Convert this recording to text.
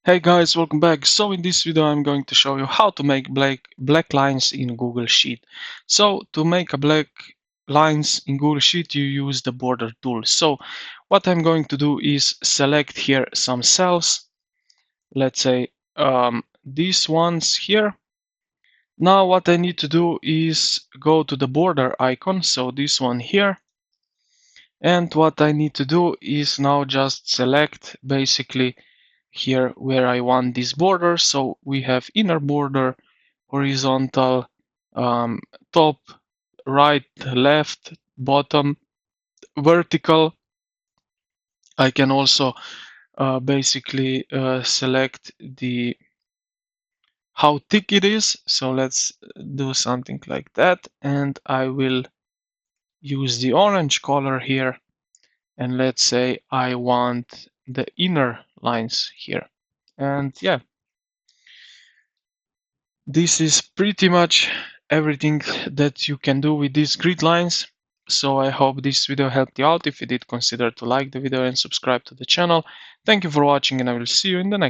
Hey guys, welcome back. So in this video I'm going to show you how to make black lines in Google Sheet. So to make a black lines in Google Sheet you use the border tool. So what I'm going to do is select here some cells. Let's say these ones here. Now what I need to do is go to the border icon, so this one here. And what I need to do is now just select basically here where I want this border. So we have inner border, horizontal, top, right, left, bottom, vertical. I can also basically select the how thick it is. So let's do something like that, and I will use the orange color here, and let's say I want the inner lines here. And yeah, this is pretty much everything that you can do with these grid lines. So I hope this video helped you out. If you did, consider to like the video and subscribe to the channel. Thank you for watching, and I will see you in the next